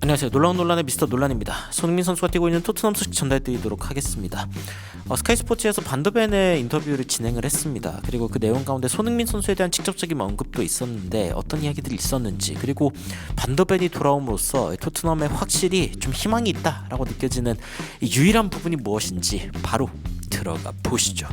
안녕하세요. 놀라운 논란의 미스터 논란입니다. 손흥민 선수가 뛰고 있는 토트넘 소식 전달드리도록 하겠습니다. 스카이 스포츠에서 반더벤의 인터뷰를 진행을 했습니다. 그리고 그 내용 가운데 손흥민 선수에 대한 직접적인 언급도 있었는데 어떤 이야기들이 있었는지, 그리고 반더벤이 돌아옴으로써 토트넘에 확실히 좀 희망이 있다라고 느껴지는 이 유일한 부분이 무엇인지 바로 들어가 보시죠.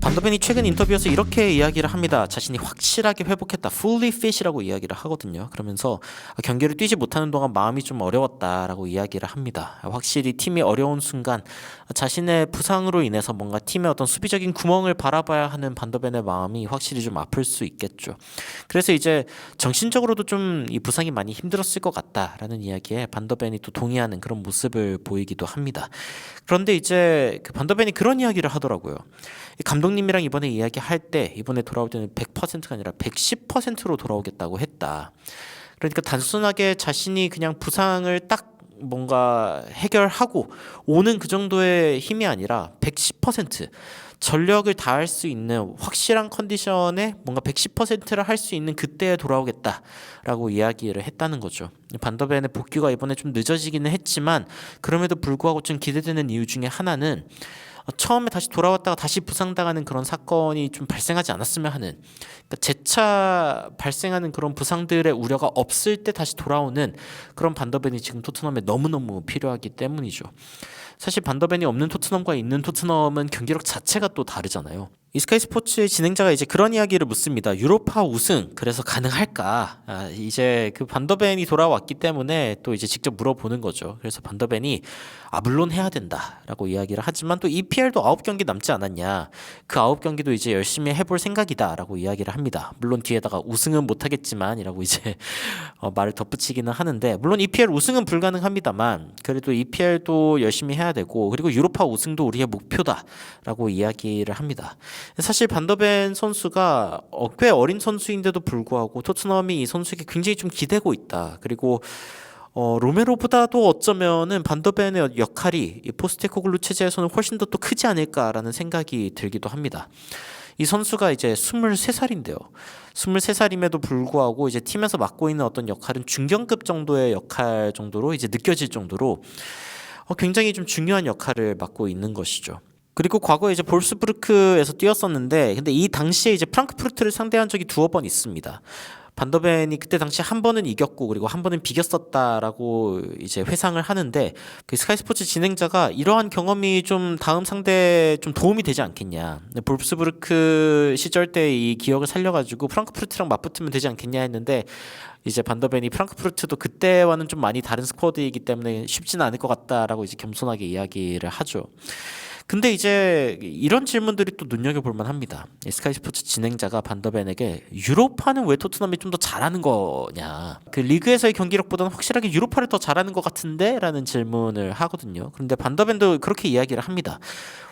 반더벤이 최근 인터뷰에서 이렇게 이야기를 합니다. 자신이 확실하게 회복했다, fully fit이라고 이야기를 하거든요. 그러면서 경기를 뛰지 못하는 동안 마음이 좀 어려웠다라고 이야기를 합니다. 확실히 팀이 어려운 순간 자신의 부상으로 인해서 뭔가 팀의 어떤 수비적인 구멍을 바라봐야 하는 반더벤의 마음이 확실히 좀 아플 수 있겠죠. 그래서 이제 정신적으로도 좀 이 부상이 많이 힘들었을 것 같다라는 이야기에 반더벤이 또 동의하는 그런 모습을 보이기도 합니다. 그런데 이제 그 반더벤이 그런 이야기를 하더라고요. 감독님이랑 이번에 이야기할 때 이번에 돌아올 때는 100%가 아니라 110%로 돌아오겠다고 했다. 그러니까 단순하게 자신이 그냥 부상을 딱 뭔가 해결하고 오는 그 정도의 힘이 아니라 110% 전력을 다할 수 있는 확실한 컨디션에 뭔가 110%를 할 수 있는 그때에 돌아오겠다라고 이야기를 했다는 거죠. 반더벤의 복귀가 이번에 좀 늦어지기는 했지만 그럼에도 불구하고 좀 기대되는 이유 중에 하나는 처음에 다시 돌아왔다가 다시 부상당하는 그런 사건이 좀 발생하지 않았으면 하는, 그러니까 재차 발생하는 그런 부상들의 우려가 없을 때 다시 돌아오는 그런 반더벤이 지금 토트넘에 너무너무 필요하기 때문이죠. 사실 반더벤이 없는 토트넘과 있는 토트넘은 경기력 자체가 또 다르잖아요. 이 스카이 스포츠의 진행자가 이제 그런 이야기를 묻습니다. 유로파 우승 그래서 가능할까? 이제 그 반더벤이 돌아왔기 때문에 또 이제 직접 물어보는 거죠. 그래서 반더벤이 물론 해야 된다라고 이야기를 하지만 또 EPL도 9경기 남지 않았냐? 그 9경기도 이제 열심히 해볼 생각이다라고 이야기를 합니다. 물론 뒤에다가 우승은 못하겠지만이라고 이제 말을 덧붙이기는 하는데, 물론 EPL 우승은 불가능합니다만 그래도 EPL도 열심히 해야 되고, 그리고 유로파 우승도 우리의 목표다라고 이야기를 합니다. 사실 반더벤 선수가 꽤 어린 선수인데도 불구하고 토트넘이 이 선수에게 굉장히 좀 기대고 있다. 그리고 로메로보다도 어쩌면은 반더벤의 역할이 이 포스테코글루 체제에서는 훨씬 더 또 크지 않을까라는 생각이 들기도 합니다. 이 선수가 이제 23살인데요. 23살임에도 불구하고 이제 팀에서 맡고 있는 어떤 역할은 중견급 정도의 역할 정도로 이제 느껴질 정도로 굉장히 좀 중요한 역할을 맡고 있는 것이죠. 그리고 과거에 이제 볼스부르크에서 뛰었었는데, 근데 이 당시에 이제 프랑크푸르트를 상대한 적이 두어 번 있습니다. 반더벤이 그때 당시 한 번은 이겼고 그리고 한 번은 비겼었다라고 이제 회상을 하는데, 그 스카이 스포츠 진행자가 이러한 경험이 좀 다음 상대에 좀 도움이 되지 않겠냐, 볼프스부르크 시절 때 이 기억을 살려가지고 프랑크푸르트랑 맞붙으면 되지 않겠냐 했는데, 이제 반더벤이 프랑크푸르트도 그때와는 좀 많이 다른 스쿼드이기 때문에 쉽지는 않을 것 같다라고 이제 겸손하게 이야기를 하죠. 근데 이제 이런 질문들이 또 눈여겨볼 만합니다. 스카이 스포츠 진행자가 반더벤에게 유로파는 왜 토트넘이 좀 더 잘하는 거냐, 그 리그에서의 경기력보다는 확실하게 유로파를 더 잘하는 것 같은데? 라는 질문을 하거든요. 그런데 반더벤도 그렇게 이야기를 합니다.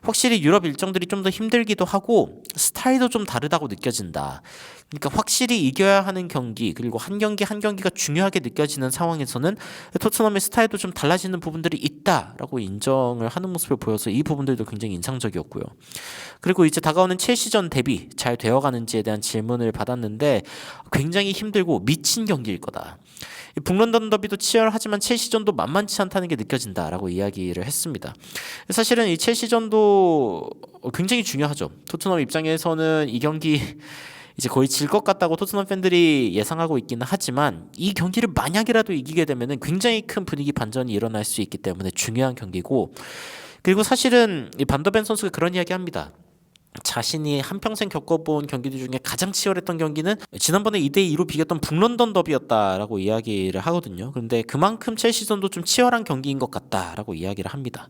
확실히 유럽 일정들이 좀 더 힘들기도 하고 스타일도 좀 다르다고 느껴진다. 그러니까 확실히 이겨야 하는 경기, 그리고 한 경기 한 경기가 중요하게 느껴지는 상황에서는 토트넘의 스타일도 좀 달라지는 부분들이 있다라고 인정을 하는 모습을 보여서 이 부분들도 굉장히 인상적이었고요. 그리고 이제 다가오는 첼시전 대비 잘 되어가는지에 대한 질문을 받았는데, 굉장히 힘들고 미친 경기일 거다. 북런던 더비도 치열하지만 첼시전도 만만치 않다는 게 느껴진다라고 이야기를 했습니다. 사실은 이 첼시전도 굉장히 중요하죠. 토트넘 입장에서는 이 경기 이제 거의 질 것 같다고 토트넘 팬들이 예상하고 있기는 하지만, 이 경기를 만약이라도 이기게 되면은 굉장히 큰 분위기 반전이 일어날 수 있기 때문에 중요한 경기고, 그리고 사실은 이 반더벤 선수가 그런 이야기합니다. 자신이 한평생 겪어본 경기들 중에 가장 치열했던 경기는 지난번에 2대2로 비겼던 북런던 더비였다라고 이야기를 하거든요. 그런데 그만큼 첼시전도 좀 치열한 경기인 것 같다라고 이야기를 합니다.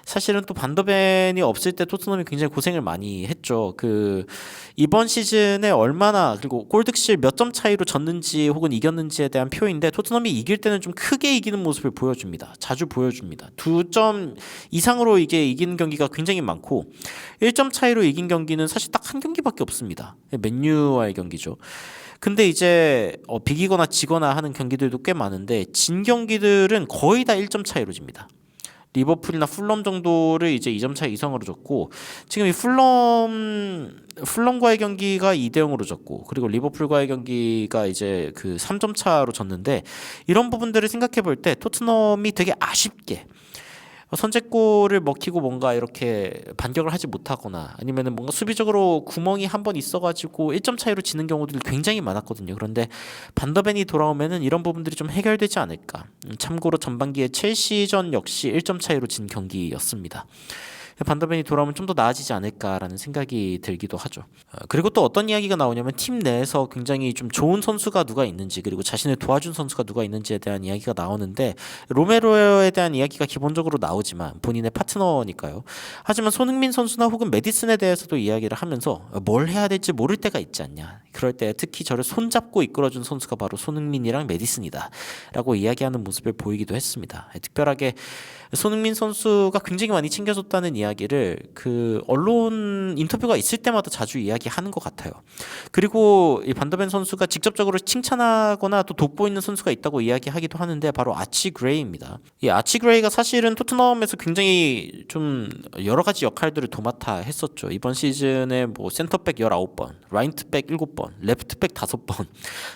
사실은 또 반더벤이 없을 때 토트넘이 굉장히 고생을 많이 했죠. 그 이번 시즌에 얼마나, 그리고 골득실 몇 점 차이로 졌는지 혹은 이겼는지에 대한 표인데, 토트넘이 이길 때는 좀 크게 이기는 모습을 보여줍니다. 자주 보여줍니다. 2점 이상으로 이게 이기는 경기가 굉장히 많고 1점 차이로 이긴 경기는 사실 딱 한 경기밖에 없습니다. 맨유와의 경기죠. 근데 이제 비기거나 지거나 하는 경기들도 꽤 많은데 진 경기들은 거의 다 1점 차이로 집니다. 리버풀이나 풀럼 정도를 이제 2점 차 이상으로 졌고 지금 이 풀럼과의 경기가 2대0으로 졌고 그리고 리버풀과의 경기가 이제 그 3점 차로 졌는데 이런 부분들을 생각해 볼 때 토트넘이 되게 아쉽게 선제골을 먹히고 뭔가 이렇게 반격을 하지 못하거나 아니면은 뭔가 수비적으로 구멍이 한 번 있어가지고 1점 차이로 지는 경우들이 굉장히 많았거든요. 그런데 반더벤이 돌아오면은 이런 부분들이 좀 해결되지 않을까. 참고로 전반기에 첼시전 역시 1점 차이로 진 경기였습니다. 반더벤이 돌아오면 좀 더 나아지지 않을까라는 생각이 들기도 하죠. 그리고 또 어떤 이야기가 나오냐면 팀 내에서 굉장히 좀 좋은 선수가 누가 있는지 그리고 자신을 도와준 선수가 누가 있는지에 대한 이야기가 나오는데 로메로에 대한 이야기가 기본적으로 나오지만 본인의 파트너니까요. 하지만 손흥민 선수나 혹은 메디슨에 대해서도 이야기를 하면서 뭘 해야 될지 모를 때가 있지 않냐. 그럴 때 특히 저를 손잡고 이끌어준 선수가 바로 손흥민이랑 메디슨이다 라고 이야기하는 모습을 보이기도 했습니다. 특별하게 손흥민 선수가 굉장히 많이 챙겨줬다는 이야기를 그 언론 인터뷰가 있을 때마다 자주 이야기하는 것 같아요. 그리고 이 반더벤 선수가 직접적으로 칭찬하거나 또 돋보이는 선수가 있다고 이야기하기도 하는데 바로 아치 그레이입니다. 이 아치 그레이가 사실은 토트넘에서 굉장히 좀 여러 가지 역할들을 도맡아 했었죠. 이번 시즌에 뭐 센터백 19번, 라이트백 7번, 레프트백 5번,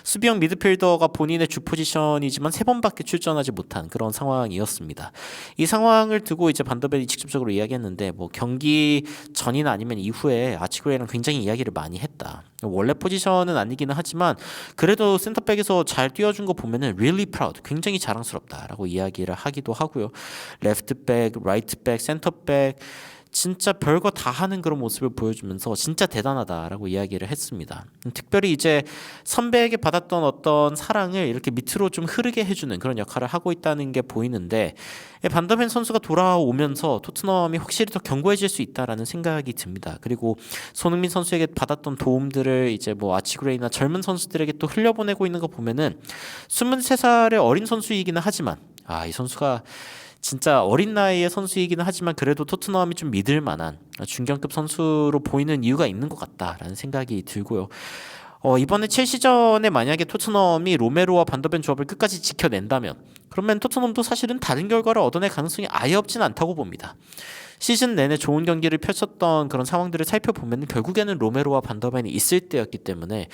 수비형 미드필더가 본인의 주 포지션이지만 3번밖에 출전하지 못한 그런 상황이었습니다. 이 상황을 두고 이제 반더벤이 직접적으로 이야기했는데 뭐 경기 전이나 아니면 이후에 아치그레이랑 굉장히 이야기를 많이 했다. 원래 포지션은 아니기는 하지만 그래도 센터백에서 잘 뛰어준 거 보면은 really proud, 굉장히 자랑스럽다라고 이야기를 하기도 하고요. 레프트백, 라이트백, 센터백 진짜 별거 다 하는 그런 모습을 보여주면서 진짜 대단하다라고 이야기를 했습니다. 특별히 이제 선배에게 받았던 어떤 사랑을 이렇게 밑으로 좀 흐르게 해주는 그런 역할을 하고 있다는 게 보이는데 반더벤 선수가 돌아오면서 토트넘이 확실히 더 견고해질 수 있다라는 생각이 듭니다. 그리고 손흥민 선수에게 받았던 도움들을 이제 뭐 아치그레이나 젊은 선수들에게 또 흘려보내고 있는 거 보면은 23살의 어린 선수이기는 하지만 이 선수가 진짜 어린 나이의 선수이기는 하지만 그래도 토트넘이 좀 믿을 만한 중견급 선수로 보이는 이유가 있는 것 같다라는 생각이 들고요. 이번에 첼시전에 만약에 토트넘이 로메로와 반더벤 조합을 끝까지 지켜낸다면 그러면 토트넘도 사실은 다른 결과를 얻어낼 가능성이 아예 없지는 않다고 봅니다. 시즌 내내 좋은 경기를 펼쳤던 그런 상황들을 살펴보면 결국에는 로메로와 반더벤이 있을 때였기 때문에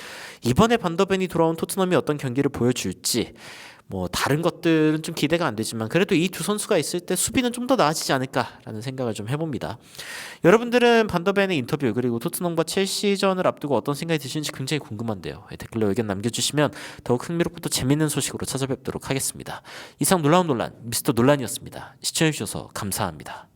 이번에 반더벤이 돌아온 토트넘이 어떤 경기를 보여줄지 뭐 다른 것들은 좀 기대가 안 되지만 그래도 이 두 선수가 있을 때 수비는 좀 더 나아지지 않을까라는 생각을 좀 해봅니다. 여러분들은 반더벤의 인터뷰 그리고 토트넘과 첼시전을 앞두고 어떤 생각이 드시는지 굉장히 궁금한데요. 댓글로 의견 남겨주시면 더욱 흥미롭고 또 재밌는 소식으로 찾아뵙도록 하겠습니다. 이상 놀라운 논란 미스터 논란이었습니다. 시청해주셔서 감사합니다.